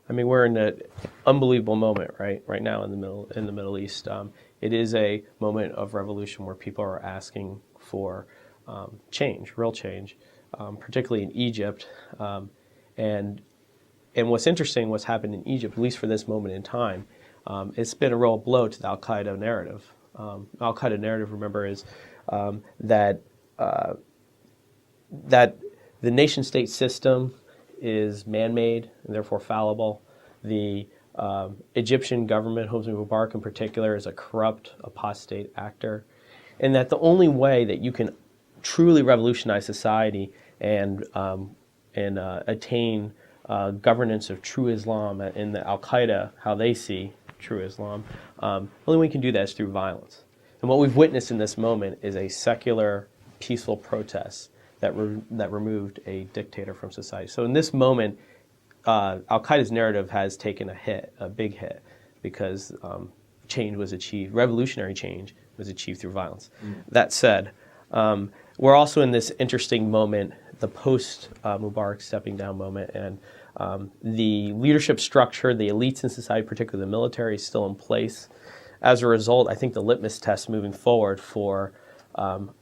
I mean, we're in an unbelievable moment right now in the Middle East. It is a moment of revolution where people are asking for change, real change, particularly in Egypt. And what's interesting, what's happened in Egypt, at least for this moment in time, it's been a real blow to the Al-Qaeda narrative. Al-Qaeda narrative, remember, is that the nation-state system is man-made and therefore fallible. The Egyptian government, Hosni Mubarak in particular, is a corrupt, apostate actor, and that the only way that you can truly revolutionize society and attain governance of true Islam in the Al-Qaeda, how they see true Islam, the only way we can do that is through violence. And what we've witnessed in this moment is a secular, peaceful protest that removed a dictator from society. So in this moment, Al-Qaeda's narrative has taken a hit, a big hit, because change was achieved, revolutionary change was achieved through violence. That said, we're also in this interesting moment, the post-Mubarak stepping down moment, and the leadership structure, the elites in society, particularly the military, is still in place. As a result, I think the litmus test moving forward for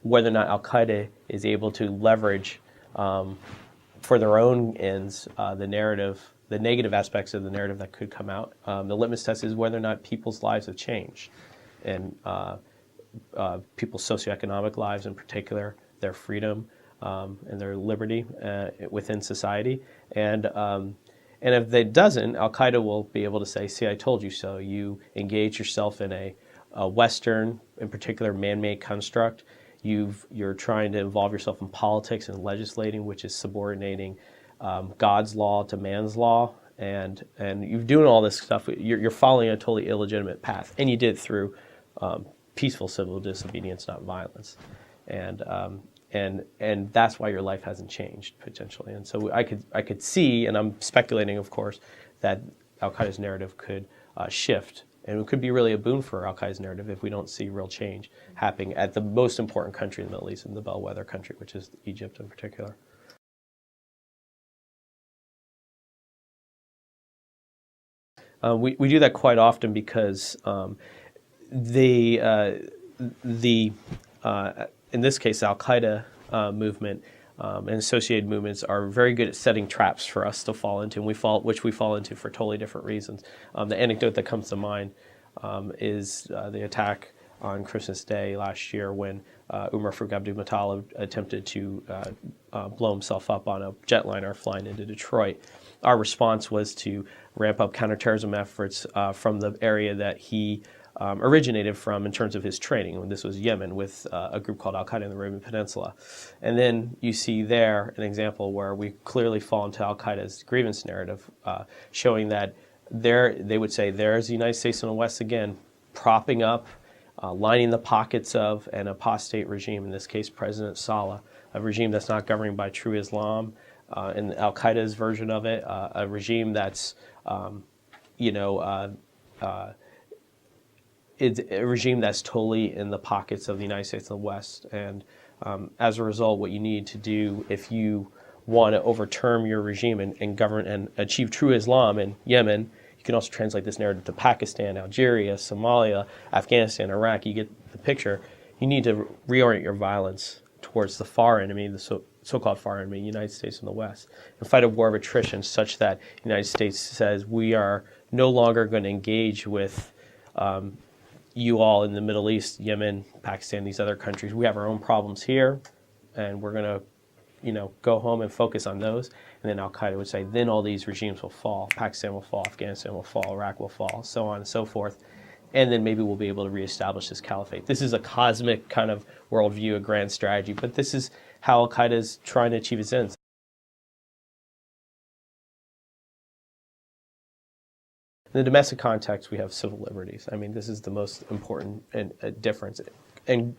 whether or not Al-Qaeda is able to leverage for their own ends the narrative, the negative aspects of the narrative that could come out. The litmus test is whether or not people's lives have changed, and people's socioeconomic lives in particular, their freedom and their liberty within society. And if it doesn't, Al-Qaeda will be able to say, see, I told you so. You engage yourself in a Western, in particular, man-made construct. You're trying to involve yourself in politics and legislating, which is subordinating God's law to man's law. And you're doing all this stuff. You're following a totally illegitimate path. And you did it through peaceful civil disobedience, not violence. And that's why your life hasn't changed, potentially. And so I could see, and I'm speculating, of course, that Al-Qaeda's narrative could shift. And it could be really a boon for Al-Qaeda's narrative if we don't see real change happening at the most important country in the Middle East, and the bellwether country, which is Egypt in particular. We do that quite often because in this case, Al-Qaeda movement and associated movements are very good at setting traps for us to fall into, and which we fall into for totally different reasons. The anecdote that comes to mind is the attack on Christmas Day last year when Umar Farouk Abdul-Muttalib attempted to blow himself up on a jetliner flying into Detroit. Our response was to ramp up counterterrorism efforts from the area that he originated from in terms of his training. And this was Yemen with a group called Al-Qaeda in the Arabian Peninsula. And then you see there an example where we clearly fall into Al-Qaeda's grievance narrative, showing that they would say, there's the United States in the West again, propping up, lining the pockets of an apostate regime, in this case President Saleh, a regime that's not governed by true Islam, and Al-Qaeda's version of it, a regime that's, it's a regime that's totally in the pockets of the United States and the West. And as a result, what you need to do if you want to overturn your regime and govern and achieve true Islam in Yemen, you can also translate this narrative to Pakistan, Algeria, Somalia, Afghanistan, Iraq. You get the picture. You need to reorient your violence towards the far enemy, the so-called far enemy, the United States and the West, and fight a war of attrition such that the United States says we are no longer going to engage with you all in the Middle East, Yemen, Pakistan, these other countries. We have our own problems here, and we're going to, go home and focus on those. And then Al-Qaeda would say, then all these regimes will fall. Pakistan will fall, Afghanistan will fall, Iraq will fall, so on and so forth. And then maybe we'll be able to reestablish this caliphate. This is a cosmic kind of worldview, a grand strategy, but this is how Al-Qaeda is trying to achieve its ends. In the domestic context, we have civil liberties. I mean, this is the most important difference, and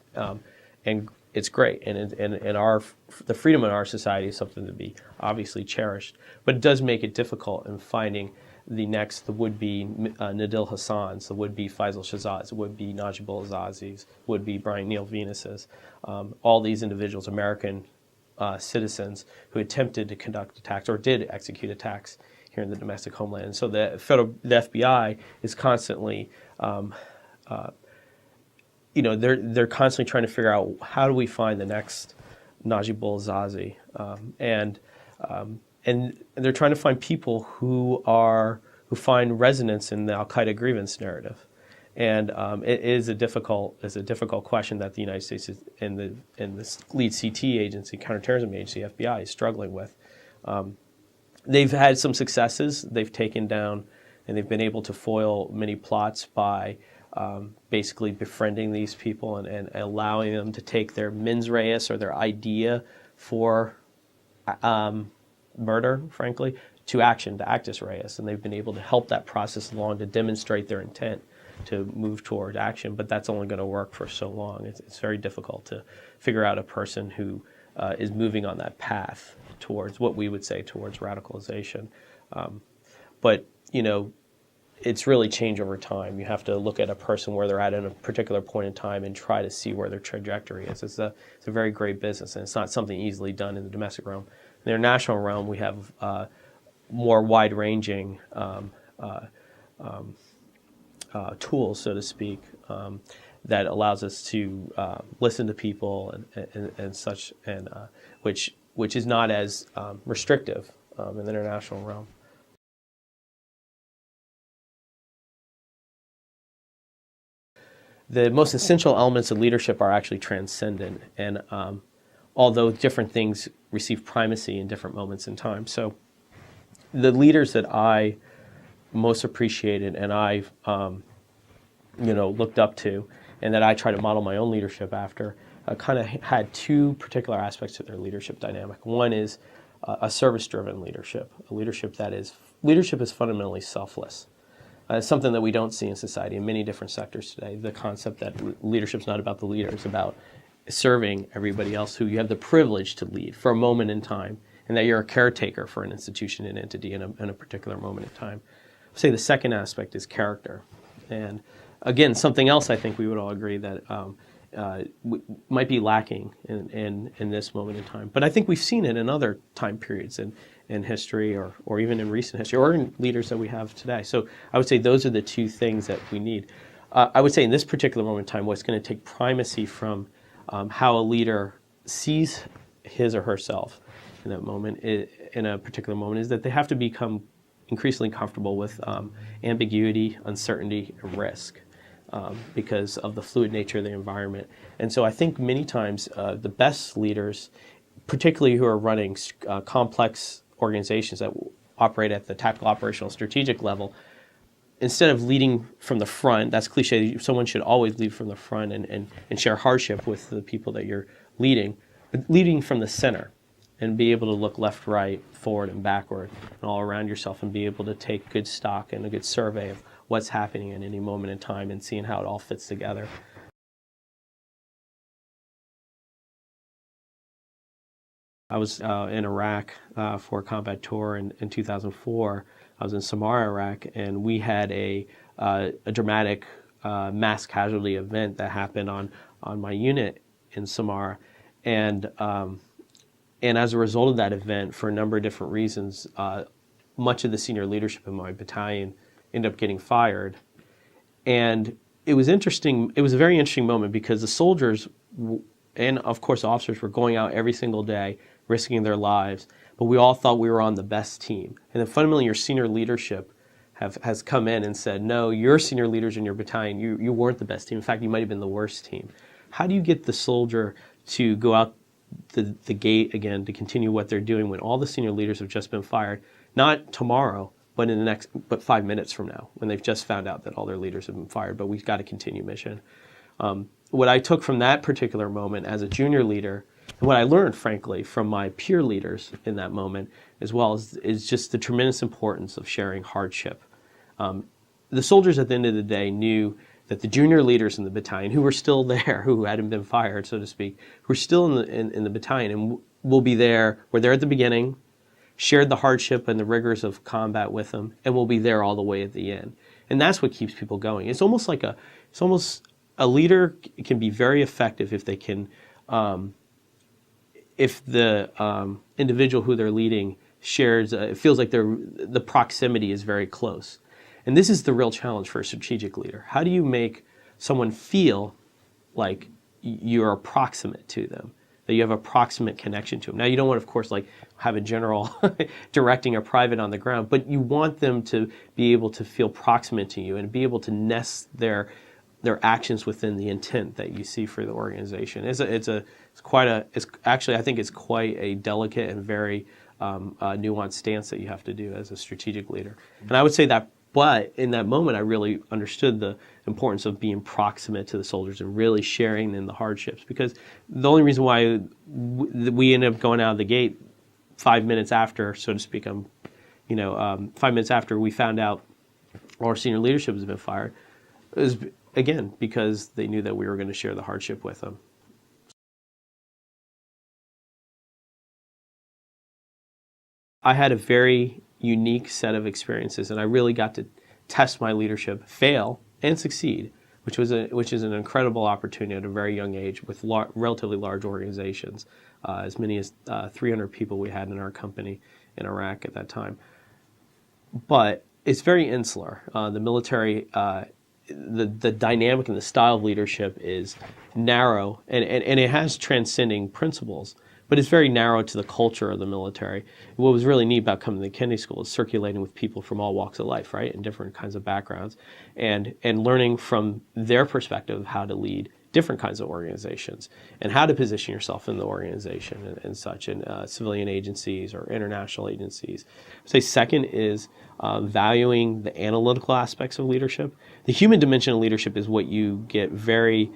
it's great. And the freedom in our society is something to be obviously cherished, but it does make it difficult in finding the would-be Nadil Hassans, the would-be Faisal Shahzads, the would-be Najib al-Azazis, would-be Brian Neal Venuses, all these individuals, American citizens who attempted to conduct attacks or did execute attacks here in the domestic homeland. And so the FBI is constantly, they're constantly trying to figure out how do we find the next Najib Bouazizi, and they're trying to find people who find resonance in the Al-Qaeda grievance narrative. And it is a difficult question that the United States is, in this lead CT agency, counterterrorism agency, FBI, is struggling with. They've had some successes. They've taken down and they've been able to foil many plots by basically befriending these people and allowing them to take their mens reis, or their idea for murder, frankly, to action, to actus reis. And they've been able to help that process along to demonstrate their intent to move toward action, but that's only going to work for so long. It's very difficult to figure out a person who is moving on that path towards what we would say towards radicalization. But, it's really changed over time. You have to look at a person where they're at in a particular point in time and try to see where their trajectory is. It's a very great business, and it's not something easily done in the domestic realm. In the international realm, we have more wide-ranging tools, so to speak, that allows us to listen to people and such, and which is not as restrictive in the international realm. The most essential elements of leadership are actually transcendent, and although different things receive primacy in different moments in time. So the leaders that I most appreciated and I've looked up to, and that I try to model my own leadership after, kind of had two particular aspects to their leadership dynamic. One is a service-driven leadership, a leadership is fundamentally selfless. It's something that we don't see in society in many different sectors today. The concept that leadership's not about the leader, it's about serving everybody else who you have the privilege to lead for a moment in time, and that you're a caretaker for an institution and entity in a particular moment in time. I'd say the second aspect is character. And again, something else I think we would all agree that might be lacking in this moment in time. But I think we've seen it in other time periods in history, or even in recent history, or in leaders that we have today. So I would say those are the two things that we need. I would say in this particular moment in time, what's going to take primacy from how a leader sees his or herself in that moment, in a particular moment, is that they have to become increasingly comfortable with ambiguity, uncertainty, and risk, because of the fluid nature of the environment. And so I think many times the best leaders, particularly who are running complex organizations that operate at the tactical, operational, strategic level, instead of leading from the front, that's cliche, someone should always lead from the front and share hardship with the people that you're leading, but leading from the center and be able to look left, right, forward, and backward, and all around yourself, and be able to take good stock and a good survey of what's happening in any moment in time and seeing how it all fits together. I was in Iraq for a combat tour in 2004. I was in Samarra, Iraq, and we had a dramatic mass casualty event that happened on my unit in Samarra, and as a result of that event, for a number of different reasons, much of the senior leadership in my battalion ended up getting fired. And it was interesting. It was a very interesting moment because the soldiers and, of course, officers were going out every single day, risking their lives, but we all thought we were on the best team. And then fundamentally, your senior leadership has come in and said, no, your senior leaders in your battalion, you weren't the best team. In fact, you might have been the worst team. How do you get the soldier to go out the gate again to continue what they're doing when all the senior leaders have just been fired, not tomorrow, but 5 minutes from now, when they've just found out that all their leaders have been fired, but we've got to continue mission. What I took from that particular moment as a junior leader, and what I learned, frankly, from my peer leaders in that moment, as well, is just the tremendous importance of sharing hardship. The soldiers at the end of the day knew that the junior leaders in the battalion, who were still there, who hadn't been fired, so to speak, who were still in the battalion and will be there, were there at the beginning, shared the hardship and the rigors of combat with them, and will be there all the way at the end. And that's what keeps people going. It's almost a leader can be very effective if they can, if the individual who they're leading shares, it feels like the proximity is very close. And this is the real challenge for a strategic leader. How do you make someone feel like you're approximate to them, that you have a proximate connection to them? Now, you don't want, of course, like have a general directing a private on the ground, but you want them to be able to feel proximate to you and be able to nest their actions within the intent that you see for the organization. I think it's quite a delicate and very nuanced stance that you have to do as a strategic leader. And I would say that, but in that moment, I really understood the importance of being proximate to the soldiers and really sharing in the hardships. Because the only reason why we ended up going out of the gate 5 minutes after, so to speak, 5 minutes after we found out our senior leadership has been fired, is again because they knew that we were going to share the hardship with them. I had a very unique set of experiences, and I really got to test my leadership, fail and succeed, which is an incredible opportunity at a very young age with relatively large organizations, as many as 300 people we had in our company in Iraq at that time. But it's very insular. The military, the dynamic and the style of leadership is narrow, and it has transcending principles. But it's very narrow to the culture of the military. What was really neat about coming to the Kennedy School is circulating with people from all walks of life, right, and different kinds of backgrounds, and learning from their perspective how to lead different kinds of organizations and how to position yourself in the organization and such, in civilian agencies or international agencies. I'd say second is valuing the analytical aspects of leadership. The human dimension of leadership is what you get very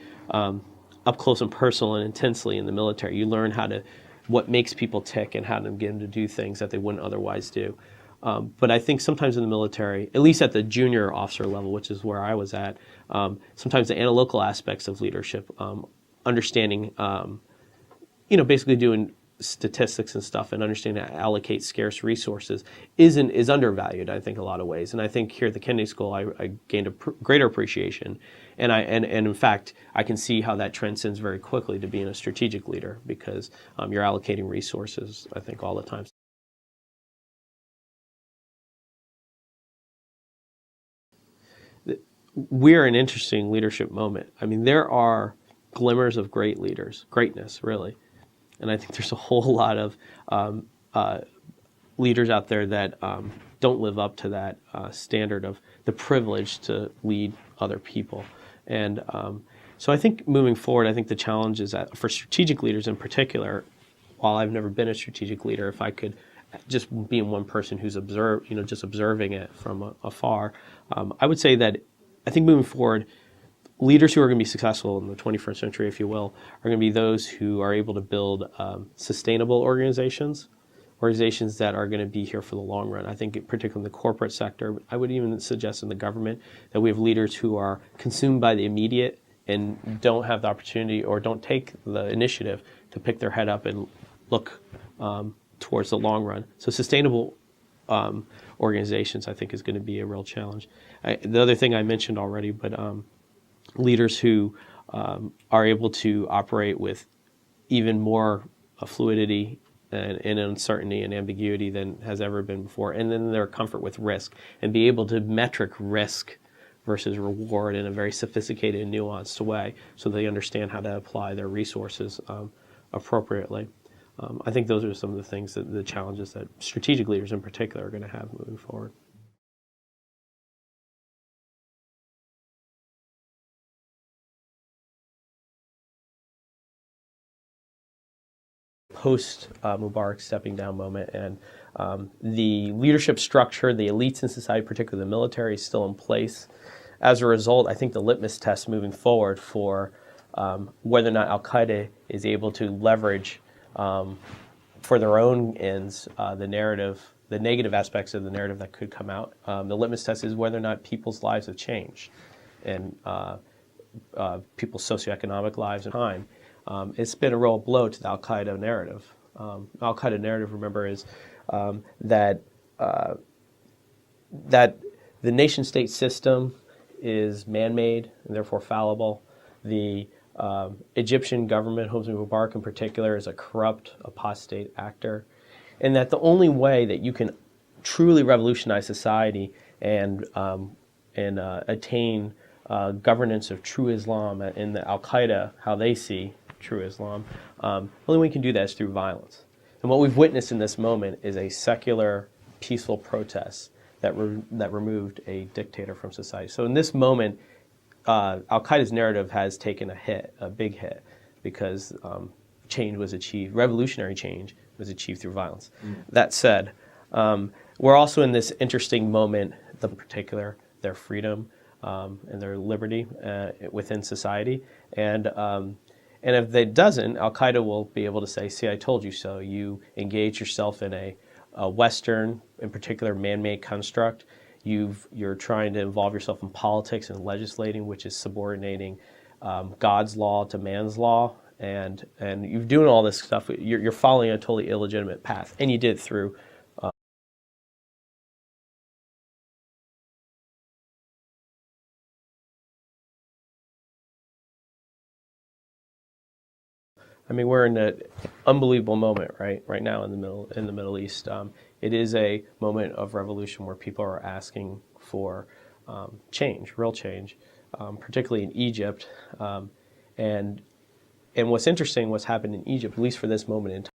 up close and personal and intensely in the military. You learn what makes people tick and how to get them to do things that they wouldn't otherwise do. But I think sometimes in the military, at least at the junior officer level, which is where I was at, sometimes the analytical aspects of leadership, understanding, basically doing statistics and stuff and understanding how to allocate scarce resources is undervalued, I think, a lot of ways. And I think here at the Kennedy School, I gained a greater appreciation. And in fact, I can see how that transcends very quickly to being a strategic leader because you're allocating resources, I think, all the time. We're an interesting leadership moment. I mean, there are glimmers of greatness, really. And I think there's a whole lot of leaders out there that don't live up to that standard of the privilege to lead other people. And so I think moving forward, I think the challenge is that for strategic leaders in particular, while I've never been a strategic leader, if I could just be one person who's just observing it from afar, I would say that I think moving forward, leaders who are going to be successful in the 21st century, if you will, are going to be those who are able to build sustainable organizations that are going to be here for the long run. I think particularly in the corporate sector, I would even suggest in the government, that we have leaders who are consumed by the immediate and don't have the opportunity or don't take the initiative to pick their head up and look towards the long run. So sustainable organizations, I think, is going to be a real challenge. The other thing I mentioned already, but leaders who are able to operate with even more fluidity and uncertainty and ambiguity than has ever been before, and then their comfort with risk and be able to metric risk versus reward in a very sophisticated and nuanced way so they understand how to apply their resources appropriately. I think those are some of the things, the challenges that strategic leaders in particular are going to have moving forward. Post Mubarak stepping down moment, and the leadership structure, the elites in society, particularly the military, is still in place. As a result, I think the litmus test moving forward for whether or not Al-Qaeda is able to leverage for their own ends the narrative, the negative aspects of the narrative that could come out. The litmus test is whether or not people's lives have changed and people's socioeconomic lives and time. It's been a real blow to the Al-Qaeda narrative. Al-Qaeda narrative, remember, is that the nation-state system is man-made and therefore fallible. The Egyptian government, Hosni Mubarak in particular, is a corrupt, apostate actor. and that the only way that you can truly revolutionize society and attain governance of true Islam in the Al-Qaeda, how they see true Islam, the only way we can do that is through violence. And what we've witnessed in this moment is a secular, peaceful protest that removed a dictator from society. So in this moment, Al-Qaeda's narrative has taken a hit, a big hit, because change was achieved, revolutionary change was achieved through violence. That said, we're also in this interesting moment, in particular, their freedom and their liberty within society. And if it doesn't, Al-Qaeda will be able to say, see, I told you so. You engage yourself in a Western, in particular, man-made construct. You're trying to involve yourself in politics and legislating, which is subordinating God's law to man's law. And you're doing all this stuff. You're following a totally illegitimate path. And you did it through I mean, we're in an unbelievable moment, right now in the Middle East. It is a moment of revolution where people are asking for change, real change, particularly in Egypt. And what's interesting, what's happened in Egypt, at least for this moment in time.